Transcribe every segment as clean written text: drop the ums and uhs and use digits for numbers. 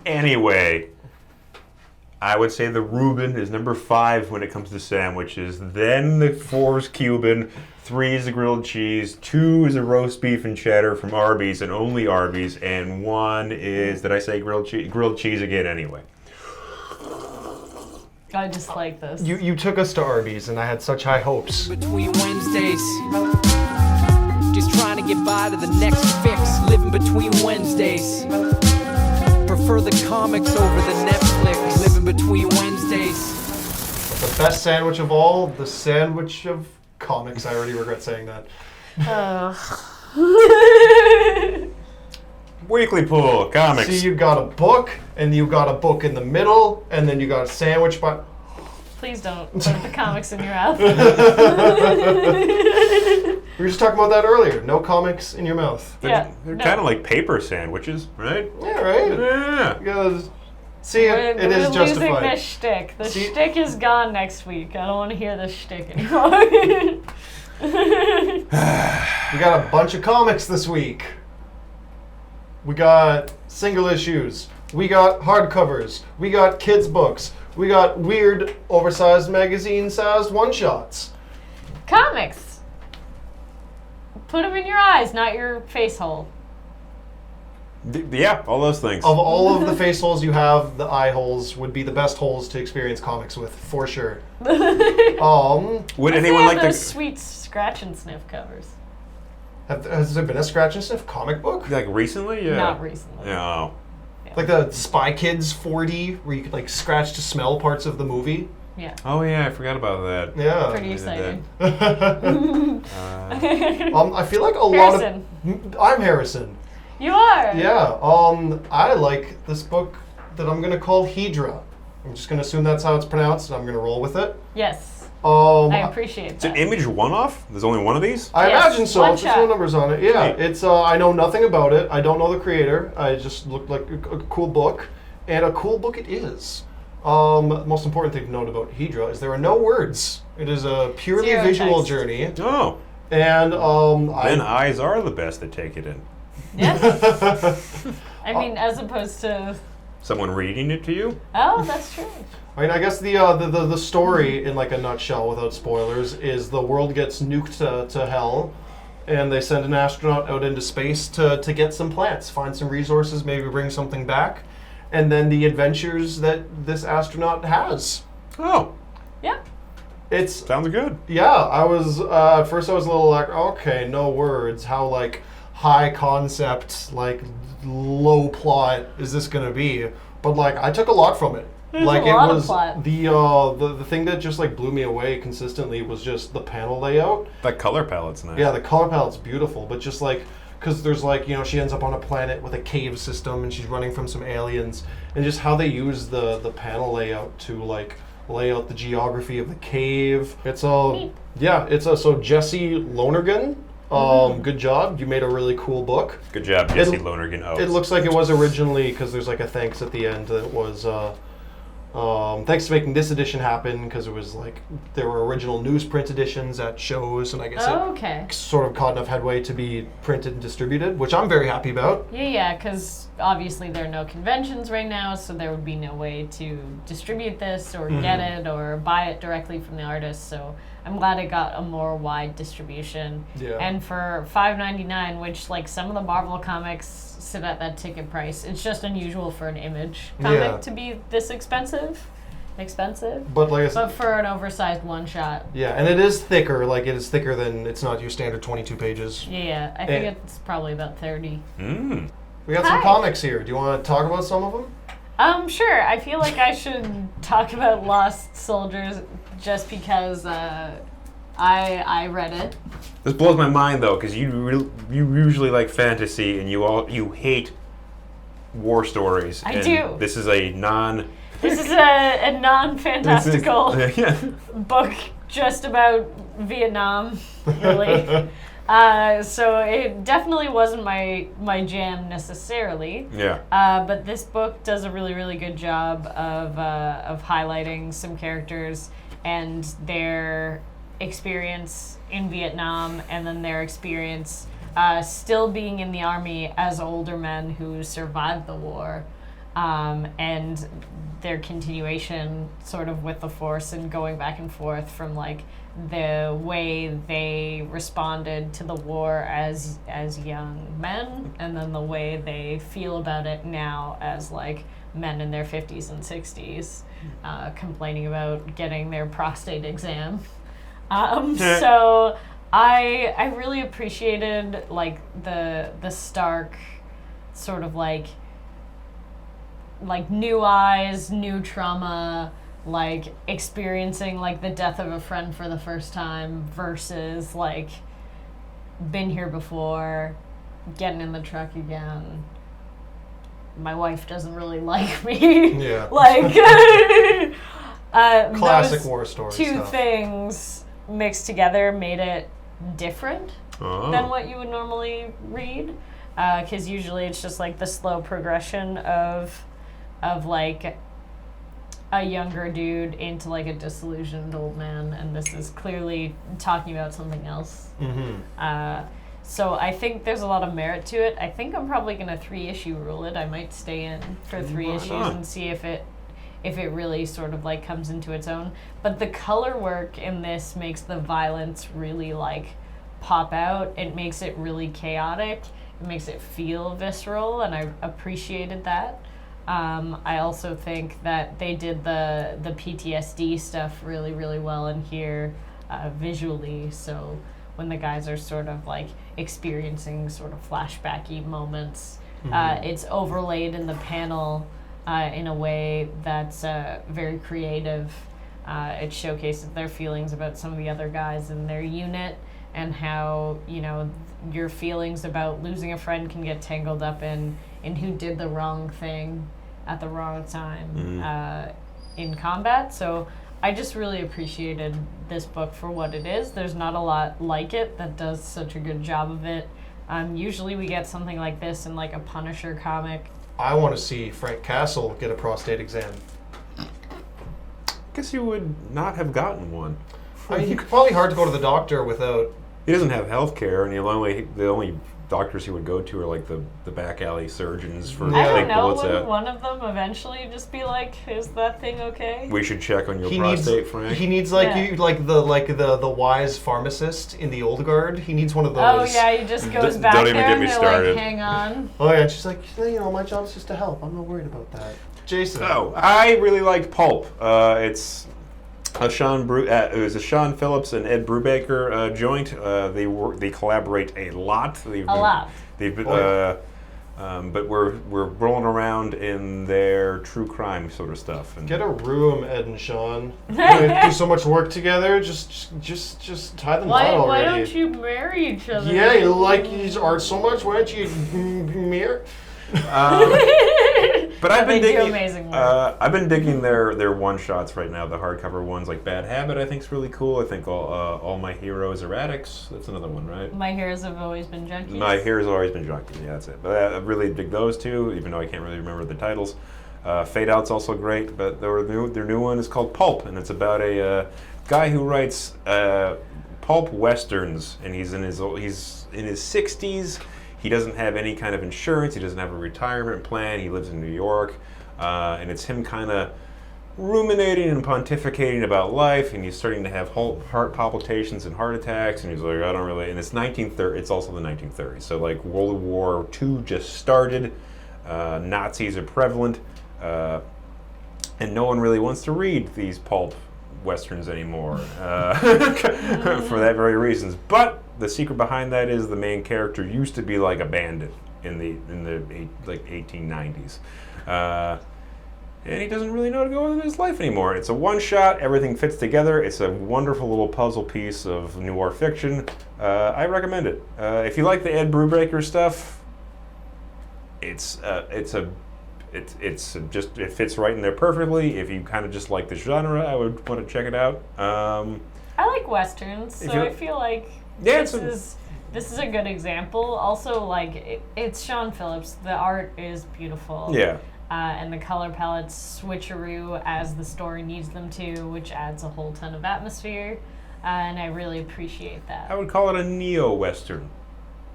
Anyway, I would say the Reuben is number 5 when it comes to sandwiches. Then the 4 is Cuban, 3 is the grilled cheese, 2 is a roast beef and cheddar from Arby's and only Arby's, and 1 is, did I say grilled cheese again anyway? I just like this. You took us to Arby's, and I had such high hopes. Between Wednesdays, just trying to get by to the next fix. Living between Wednesdays, prefer the comics over the Netflix. Living between Wednesdays. The best sandwich of all, the sandwich of comics. I already regret saying that. Weekly Pool, comics. See, you got a book, and you got a book in the middle, and then you got a sandwich by... Please don't put the comics in your mouth. We were just talking about that earlier. No comics in your mouth. They're kind of like paper sandwiches, right? Yeah, right? Yeah. Because, see, it is we're justified. losing this shtick. The See- shtick is gone next week. I don't want to hear this shtick anymore. We got a bunch of comics this week. We got single issues. We got hardcovers. We got kids' books. We got weird, oversized magazine-sized one-shots. Comics. Put them in your eyes, not your face hole. Yeah, all those things. Of all of the face holes you have, the eye holes would be the best holes to experience comics with, for sure. Would What if anyone they like have those to... sweet scratch and sniff covers? Has there been a scratch and sniff comic book? Like recently? Yeah. Not recently. No. Like the Spy Kids 4D, where you could like scratch to smell parts of the movie? Yeah. Oh yeah, I forgot about that. Yeah. Pretty did exciting. I feel like a lot Harrison. of... I'm Harrison. You are. Yeah. I like this book that I'm going to call Hedra. I'm just going to assume that's how it's pronounced, and I'm going to roll with it. Yes. I appreciate It's an that. Image one-off? There's only one of these? I Yes, imagine so. one There's shot. no numbers on it. Yeah, Right. it's. I know nothing about it. I don't know the creator. I just looked like a cool book, and a cool book it is. Most important thing to note about Hedra is there are no words. It is a purely Zero visual text. journey, Oh. and Then eyes are the best that take it in. Yes. I mean, as opposed to... Someone reading it to you? Oh, that's true. I mean, I guess the story, in like a nutshell, without spoilers, is the world gets nuked to hell, and they send an astronaut out into space to get some plants, find some resources, maybe bring something back, and then the adventures that this astronaut has. Oh. Yeah. It's Sounds good. yeah. I was at first I was a little like, okay, no words. How like high concept, like low plot is this gonna be? But like I took a lot from it. There's like a lot it of was plot. the thing that just like blew me away consistently was just the panel layout. That color palette's nice. Yeah, the color palette's beautiful, but just like because there's like she ends up on a planet with a cave system and she's running from some aliens, and just how they use the panel layout to like lay out the geography of the cave. It's all Neat. yeah. It's so Jesse Lonergan. Good job. You made a really cool book. Good job, Jesse Lonergan. Oh, It looks like it was originally because there's like a thanks at the end that was thanks for making this edition happen, because it was like there were original newsprint editions at shows, and I guess Okay. it sort of caught enough headway to be printed and distributed, which I'm very happy about. Yeah, because obviously there are no conventions right now, so there would be no way to distribute this or get it or buy it directly from the artist. So I'm glad it got a more wide distribution. Yeah. And for $5.99, which like some of the Marvel comics sit at that ticket price, it's just unusual for an Image comic Yeah. to be this expensive. But like I But said, for an oversized one shot. yeah, and it is thicker. Like it is thicker than it's not your standard 22 pages. Yeah, I think And- it's probably about 30. We got some Hi. comics here. Do you want to talk about some of them? Sure. I feel like I should talk about Lost Soldiers just because I read it. This blows my mind though, because you usually like fantasy and you hate war stories. I and do. This is a This is a non-fantastical yeah. book just about Vietnam, really. So it definitely wasn't my jam necessarily. Yeah. But this book does a really, really good job of highlighting some characters and their experience in Vietnam, and then their experience still being in the army as older men who survived the war, and their continuation sort of with the Force and going back and forth from like the way they responded to the war as young men, and then the way they feel about it now as like men in their 50s and 60s, complaining about getting their prostate exam. So I really appreciated like the stark sort of like new eyes, new trauma, like experiencing like the death of a friend for the first time versus like been here before, getting in the truck again. My wife doesn't really like me. Yeah. Like Classic those war story two stuff. things mixed together made it different Oh. than what you would normally read, because usually it's just like the slow progression of like a younger dude into like a disillusioned old man, and this is clearly talking about something else. Mm-hmm. So I think there's a lot of merit to it. I think I'm probably gonna 3-issue rule it. I might stay in for 3 Why issues not? and see if it really sort of like comes into its own. But the color work in this makes the violence really like pop out. It makes it really chaotic. It makes it feel visceral, and I appreciated that. I also think that they did the PTSD stuff really, really well in here visually. So when the guys are sort of like experiencing sort of flashbacky moments, it's overlaid in the panel in a way that's very creative. It showcases their feelings about some of the other guys in their unit, and how, you know, your feelings about losing a friend can get tangled up in who did the wrong thing at the wrong time in combat. So I just really appreciated this book for what it is. There's not a lot like it that does such a good job of it. Usually we get something like this in like a Punisher comic. I want to see Frank Castle get a prostate exam. Guess you would not have gotten one. I mean, probably hard to go to the doctor without. He doesn't have health care, and the only doctors he would go to are like the back alley surgeons for I I take don't know, bullets wouldn't at. one of them eventually just be like, is that thing okay? We should check on your He prostate, needs. Frank. He needs like Yeah. you like the wise pharmacist in the old guard. He needs one of those. Oh yeah, he just goes Don't back even there get and me they're started. like, hang on. Oh yeah, and she's like, my job's just to help. I'm not worried about that. Jason. Oh, I really liked Pulp. It's a it was a Sean Phillips and Ed Brubaker joint. They collaborate a lot. A lot. They've been, Oh, but we're rolling around in their true crime sort of stuff. And Get a room, Ed and Sean. They do so much work together. Just tie them Why out already. don't you marry each other? Yeah, you like his art so much. Why don't you mirror? But I've been they do digging. amazing work. I've been digging their one shots right now. The hardcover ones, like Bad Habit, I think is really cool. I think all my heroes are addicts. That's another one, right? My heroes have always been junkies. My heroes always been junkies. Yeah, that's it. But I really dig those two, even though I can't really remember the titles. Fade Out's also great, but their new one is called Pulp, and it's about a guy who writes pulp westerns, and he's in his 60s. He doesn't have any kind of insurance. He doesn't have a retirement plan. He lives in New York, and it's him kind of ruminating and pontificating about life. And he's starting to have heart palpitations and heart attacks. And he's like, I don't really. And it's 1930. It's also the 1930s. So like World War II just started. Nazis are prevalent, and no one really wants to read these pulp westerns anymore for that very reasons. But the secret behind that is the main character used to be like a bandit in the 1890s, and he doesn't really know how to go with his life anymore. It's a one shot. Everything fits together. It's a wonderful little puzzle piece of noir fiction. I recommend it. If you like the Ed Brubaker stuff, it fits right in there perfectly. If you kind of just like the genre, I would want to check it out. I like westerns, so I feel like this is a good example. Also, like it's Sean Phillips. The art is beautiful. Yeah. And the color palettes switcheroo as the story needs them to, which adds a whole ton of atmosphere. And I really appreciate that. I would call it a neo-western.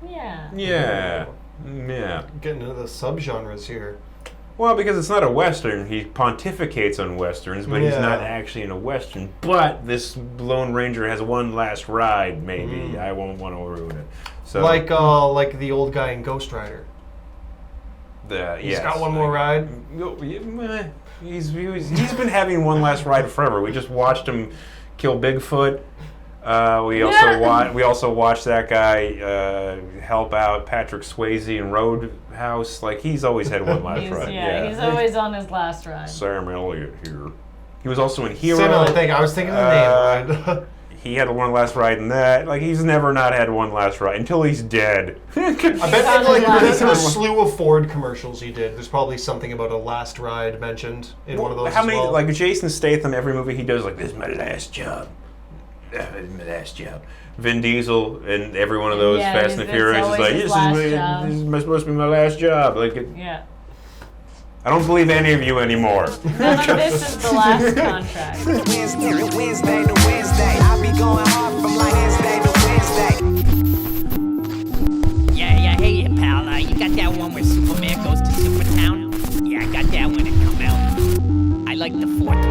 Yeah. Yeah. Getting into the subgenres here. Well, because it's not a Western. He pontificates on Westerns, but he's not actually in a Western. But this Lone Ranger has one last ride, maybe. I won't want to ruin it. So, like the old guy in Ghost Rider. He's got one more ride. He's been having one last ride forever. We just watched him kill Bigfoot. We also watched that guy help out Patrick Swayze in Roadhouse. Like, he's always had one last ride. He's always on his last ride. Sam Elliott here. He was also in Hero. I was thinking the name. He had one last ride in that. Like, he's never not had one last ride until he's dead. I bet in a slew of Ford commercials he did, there's probably something about a last ride mentioned in one of those. How many? Like Jason Statham, every movie he does, like, this is my last job. This is my last job. Vin Diesel in every one of those Fast and Furious is like, this is supposed to be my last job. Like, I don't believe any of you anymore. None of this is the last contract. Wednesday to Wednesday, I be going hard from like Wednesday to Wednesday. Yeah, hey, pal, you got that one where Superman goes to Supertown? Yeah, I got that when it come out. I like the fourth